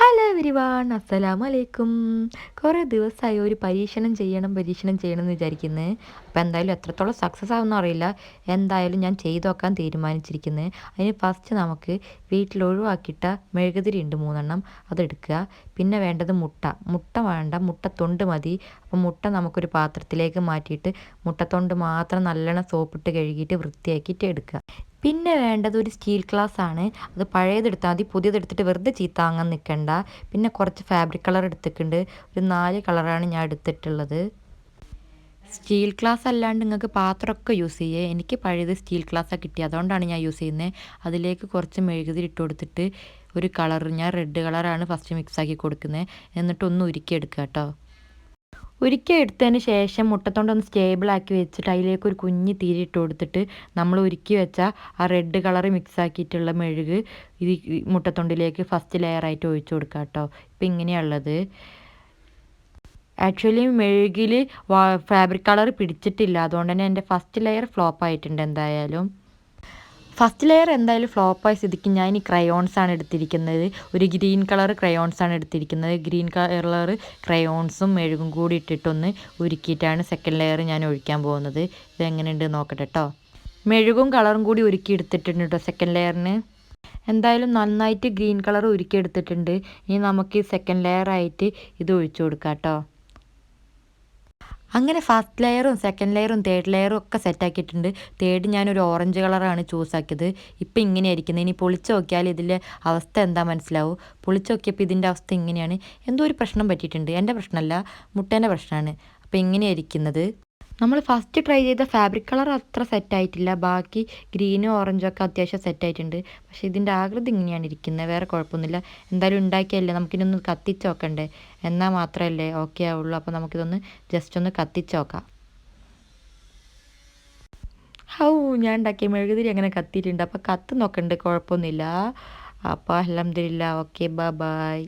Hello everyone, അസ്സലാമു അലൈക്കും. കുറേ ദിവസമായി ഒരു പരീക്ഷണം ചെയ്യണം എന്ന് വിചാരിക്കുന്നത്. അപ്പോൾ എന്തായാലും എത്രത്തോളം സക്സസ് ആവുമെന്ന് അറിയില്ല. എന്തായാലും ഞാൻ ചെയ്ത് നോക്കാൻ തീരുമാനിച്ചിരിക്കുന്നത്. അതിന് ഫസ്റ്റ് നമുക്ക് വീട്ടിൽ ഒഴിവാക്കിയിട്ട മെഴുകുതിരി ഉണ്ട് 3 അതെടുക്കുക. പിന്നെ വേണ്ടത് മുട്ട വേണ്ട, മുട്ടത്തൊണ്ട് മതി. അപ്പോൾ മുട്ട നമുക്കൊരു പാത്രത്തിലേക്ക് മാറ്റിയിട്ട് മുട്ടത്തൊണ്ട് മാത്രം നല്ലോണം സോപ്പിട്ട് കഴുകിയിട്ട് വൃത്തിയാക്കിയിട്ട് എടുക്കുക. പിന്നെ വേണ്ടത് ഒരു സ്റ്റീൽ ഗ്ലാസ് ആണ്. അത് പഴയതെടുത്താൽ മതി, പുതിയതെടുത്തിട്ട് വെറുതെ ചീത്ത വാങ്ങാൻ നിൽക്കണ്ട. പിന്നെ കുറച്ച് ഫാബ്രിക് കളർ എടുത്തിട്ടുണ്ട്. ഒരു 4 കളറാണ് ഞാൻ എടുത്തിട്ടുള്ളത്. സ്റ്റീൽ ഗ്ലാസ് അല്ലാണ്ട് നിങ്ങൾക്ക് പാത്രമൊക്കെ യൂസ് ചെയ്യേ. എനിക്ക് പഴയത് സ്റ്റീൽ ഗ്ലാസ്സാണ് കിട്ടിയത്, അതുകൊണ്ടാണ് ഞാൻ യൂസ് ചെയ്യുന്നത്. അതിലേക്ക് കുറച്ച് മെഴുകുതിരി ഇട്ട് കൊടുത്തിട്ട് ഒരു കളർ, ഞാൻ റെഡ് കളറാണ് ഫസ്റ്റ് മിക്സാക്കി കൊടുക്കുന്നത്. എന്നിട്ടൊന്ന് ഉരുക്കിയെടുക്കുക കേട്ടോ. ഒരിക്കൽ എടുത്തതിന് ശേഷം മുട്ടത്തോണ്ടൊന്ന് സ്റ്റേബിളാക്കി വെച്ചിട്ട് അതിലേക്ക് ഒരു കുഞ്ഞ് തിരി ഇട്ട് കൊടുത്തിട്ട് നമ്മൾ ഉരുക്കി വെച്ച ആ റെഡ് കളർ മിക്സ് ആക്കിയിട്ടുള്ള മെഴുക് ഇത് മുട്ടത്തൊണ്ടിലേക്ക് ഫസ്റ്റ് ലെയറായിട്ട് ഒഴിച്ചു കൊടുക്കുക കേട്ടോ. ഇപ്പം ഇങ്ങനെയുള്ളത്. ആക്ച്വലി മെഴുകിൽ ഫാബ്രിക് കളർ പിടിച്ചിട്ടില്ല, അതുകൊണ്ട് തന്നെ എൻ്റെ ഫസ്റ്റ് ലെയർ ഫ്ലോപ്പ് ആയിട്ടുണ്ട്. എന്തായാലും ഫസ്റ്റ് ലെയർ എന്തായാലും ഫ്ലോപ്പായ സ്ഥിതിക്ക് ഞാൻ ഈ ക്രയോൺസാണ് എടുത്തിരിക്കുന്നത്. ഒരു ഗ്രീൻ കളർ ക്രയോൺസാണ് എടുത്തിരിക്കുന്നത്. ഗ്രീൻ കളർ ക്രയോൺസും മെഴുകും കൂടി ഇട്ടിട്ടൊന്ന് ഉരുക്കിയിട്ടാണ് സെക്കൻഡ് ലെയർ ഞാൻ ഒഴിക്കാൻ പോകുന്നത്. ഇതെങ്ങനെയുണ്ട് നോക്കട്ടെ കേട്ടോ. മെഴുകും കളറും കൂടി ഉരുക്കി എടുത്തിട്ടുണ്ട് കേട്ടോ സെക്കൻഡ് ലെയറിന്. എന്തായാലും നന്നായിട്ട് ഗ്രീൻ കളർ ഉരുക്കി എടുത്തിട്ടുണ്ട്. ഇനി നമുക്ക് സെക്കൻഡ് ലെയർ ആയിട്ട് ഇത് ഒഴിച്ചു കൊടുക്കാം കേട്ടോ. അങ്ങനെ ഫസ്റ്റ് ലെയറും സെക്കൻഡ് ലെയറും തേർഡ് ലെയറും ഒക്കെ സെറ്റാക്കിയിട്ടുണ്ട്. തേർഡ് ഞാനൊരു ഓറഞ്ച് കളറാണ് ചൂസ് ആക്കിയത്. ഇപ്പം ഇങ്ങനെയായിരിക്കുന്നത്. ഇനി പൊളിച്ച് നോക്കിയാൽ ഇതിലെ അവസ്ഥ എന്താ മനസ്സിലാവും. പൊളിച്ച് നോക്കിയപ്പോൾ ഇതിൻ്റെ അവസ്ഥ ഇങ്ങനെയാണ്. എന്തോ ഒരു പ്രശ്നം പറ്റിയിട്ടുണ്ട്. എൻ്റെ പ്രശ്നമല്ല, മുട്ടേൻ്റെ പ്രശ്നമാണ്. അപ്പോൾ ഇങ്ങനെയായിരിക്കുന്നത്. നമ്മൾ ഫസ്റ്റ് ട്രൈ ചെയ്ത ഫാബ്രിക് കളർ അത്ര സെറ്റായിട്ടില്ല. ബാക്കി ഗ്രീനും ഓറഞ്ചും ഒക്കെ അത്യാവശ്യം സെറ്റായിട്ടുണ്ട്. പക്ഷേ ഇതിൻ്റെ ആകൃതി ഇങ്ങനെയാണ് ഇരിക്കുന്നത്. വേറെ കുഴപ്പമൊന്നുമില്ല. എന്തായാലും ഉണ്ടാക്കിയല്ലേ, നമുക്കിതൊന്ന് കത്തിച്ച് നോക്കണ്ടേ. എന്നാൽ മാത്രമല്ലേ ഓക്കെ ആവുള്ളൂ. അപ്പോൾ നമുക്കിതൊന്ന് ജസ്റ്റ് ഒന്ന് കത്തിച്ച് നോക്കാം. ഹൗ, ഞാൻ ഉണ്ടാക്കിയ മെഴുകുതിരി അങ്ങനെ കത്തിയിട്ടുണ്ട്. അപ്പോൾ കത്ത് നോക്കണ്ട്, കുഴപ്പമൊന്നുമില്ല. അപ്പോൾ അൽഹംദുലില്ലാ. Okay, by.